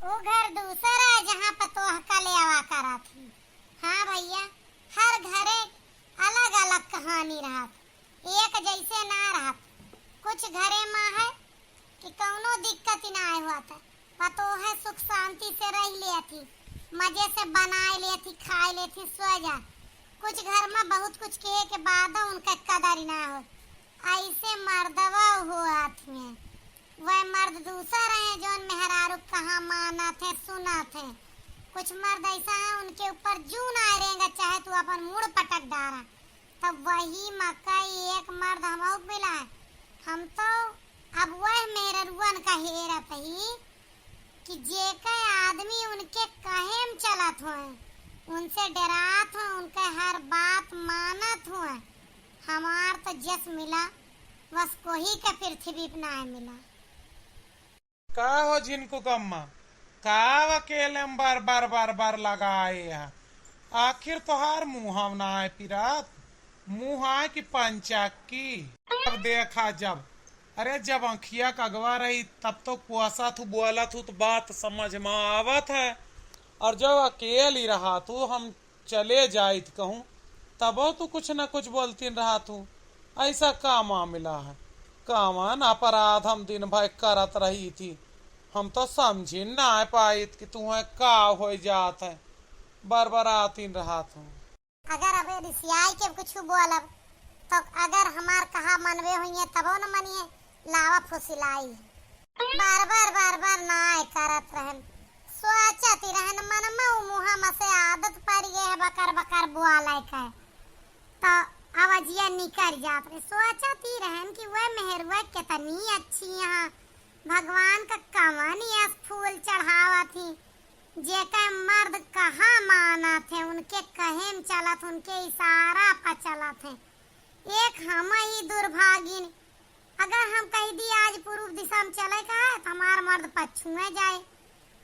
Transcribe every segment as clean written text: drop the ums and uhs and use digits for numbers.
वो घर दूसरा है जहाँ पतोह का ले आवा करा थी। हाँ भैया, हर घरे अलग अलग कहानी रहत, एक जैसे ना रहत। कुछ घरे में है कि कौनो दिक्कत ही ना हुआ था, पतोह सुख शांति से रह ले थी, मजे से बनाए ले थी, खाए ले थी, सो जा। कुछ घर में बहुत कुछ कहे के बाद उनका कदर ना हो, ऐसे मर्दवा हो हाथ में। वह मर्द दूसरा रहे जो मेहरारू कहाँ माना थे सुना थे। कुछ मर्द ऐसा है उनके ऊपर जू ना रहेगा, चाहे तू अपन मुड़ पटक डारा। तब वही मकई एक मर्द हमको मिला है। हम तो अब वह मेहरुअन का हेरा पही कि जेके आदमी उनके कहेम चलत हो, उनसे डरात हो, उनके हर बात मानत हो। हमार तो जस मिला बस कोही का पृथ्वी पे ना मिला। का हो जिनको कम्मा का अकेले में बार बार बार बार लगाए है। आखिर तोहार मुँह ना आए पिरात, मुँह आए कि पंचाकी। अब देखा जब अरे जब अंखिया कगवा रही तब तो कुआसा थू बोला थू तो बात समझ में आवत है, और जब अकेली रहा तू हम चले जाइत कहूँ तबो तू कुछ न कुछ बोलती रहा तू। ऐसा का मामला है, कामन अपराध हम दिन भर करत रही थी, हम तो समझी ना पाइत कि तुम्हें का हो जात है, बरबराती रहा तू। अगर अबे रिसियाई के कुछ बोलब तो अगर हमार कहा मनवे हुई तबो न मनिए, लावा फुसिलाई बार बार ना करत रहन। सोचती रहन मन में मुहा में से आदत पड़ गई है बकर बकर बुआला का, तो आवाजिया निकल जात रहे। सोचती रहन कि वह मेहरुआ कितनी अच्छी यहाँ भगवान का कवनिया फूल चढ़ावा थी, जेका मर्द कहाँ माना थे, उनके कहेम चलत, उनके इशारा पर चलत है। एक हम ही दुर्भागिन, अगर हम कह दी आज पूर्व दिशा में चले का है तो हमार मर्द पछुए जाए,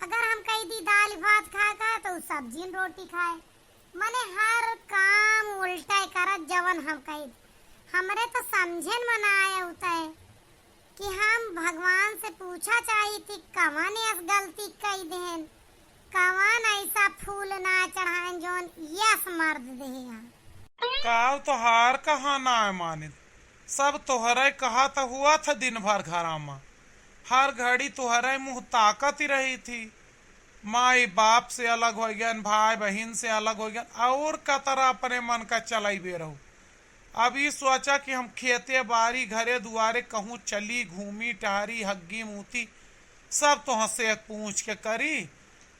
अगर हम कह दी दाल भात खाए का है तो सब्जी रोटी खाए। मने हर काम उल्टा करत जवन हम कह। हमरे तो समझन में ना आया होता है कि हम भगवान से पूछा चाहिए थी कवन ऐस गलती कई देन, कवन ऐसा फूल ना चढ़ाएं जोन यस मर्द देगा। काव तोहार कहा ना मानित, सब तोहरे कहा तो हुआ था दिन भर घरा में, हर घड़ी तोहरे मुँह ताकत ही रही थी। माई बाप से अलग हो गया, भाई बहन से अलग हो गया, और का तरह अपने मन का चलाई बे रहो। अभी सोचा कि हम खेते बारी घरे दुआरे कहूँ चली घूमी टहरी हग्गी मूती सब तो हंसे पूछ के करी।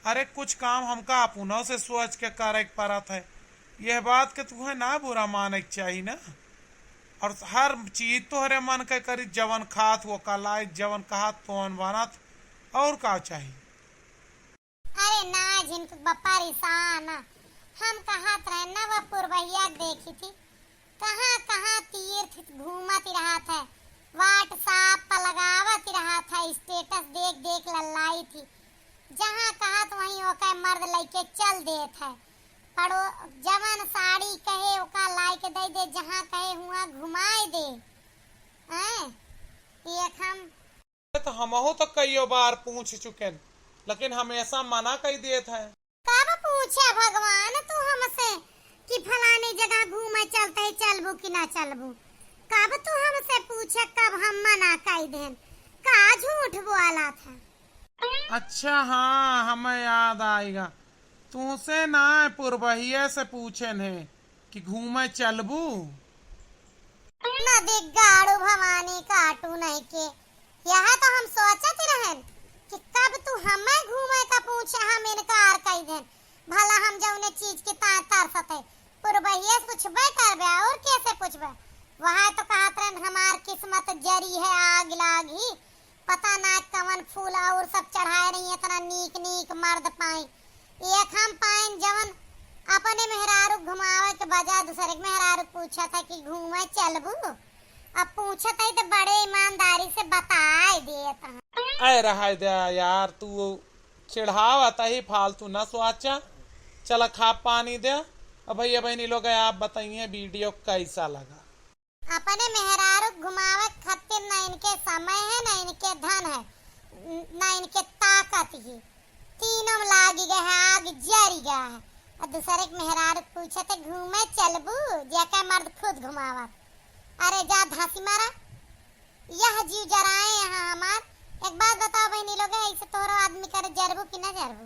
अरे कुछ काम हमका अपनों से सोच के करे पड़त है, यह बात के तुम्हें ना बुरा माने चाहिए ना। और हर चीज तोहरे मन के करी, जवन खात वो कलाई, जवन कहत तोन बनत, और का चाहिए। अरे ना जिनको बप्पा रिसान हम कहत रहे ना वह पुरवैया देखी थी, कहाँ कहाँ तीर्थ घूमत रहा था, व्हाट्सएप पर लगावत रहा था, स्टेटस देख देख लल्लाई थी। जहाँ कहा तो वहीं ओका मर्द लेके चल देत है, पड़ो जवन साड़ी कहे ओका लाइक दे दे, जहाँ कहे हुआ घुमाए दे। एक हम तो हमहु तो कई बार पूछ चुके, लेकिन हमेशा मना कर देत है। कब पूछा भगवान तू हमसे कि फलानी जगह घूमे चलते चलबू कि ना चलबू? कब तू हमसे पूछे, कब हम मना कर देन? का झूठ बोला था? अच्छा हाँ हमें याद आएगा, तुमसे ना पुरबहिया से पूछे है कि घूमे चलबू। नदी गाड़ू भवानी काटू नहीं के, यह तो हम सोचत रहन कि कब तू हमें घूमे का पूछे, हम इनकार कर देन। भला हम जौने चीज की तरसत है पुरबहिया पूछबे करबे, और कैसे पूछबे? वह तो कहत रहन हमार किस्मत जरी है आग लागी, पता ना कवन फूल और सब चढ़ाए रही इतना नीक नीक मर्द पाई। एक हम पाइन जवन अपने मेहरारू घुमावे के बजा दूसरे मेहरारू पूछा था कि घूमे चलबू। अब पूछत है तो बड़े ईमानदारी से बताए देता। ऐ रहा दे यार, तू चिढ़ावता ही फालतू ना सोचा। चला खा पानी दे। अब भैया बहनी लोग आप बताइए वीडियो कैसा लगा। अपने मेहरारू घुमावे खातिर ना इनके समय है, ना इनके धन है, ना इनके ताकत ही। तीनों में लागी गए है, आग जरी गया है। और दूसरे के मेहरारू पूछे थे घूमे चलबू, जेके मर्द खुद घुमावत। अरे जा धासी मारा, यह जीव जराए यहाँ हमार। एक बात बताओ बहनी लोग, ऐसे तोहरो आदमी करे जरबू कि ना जरबू?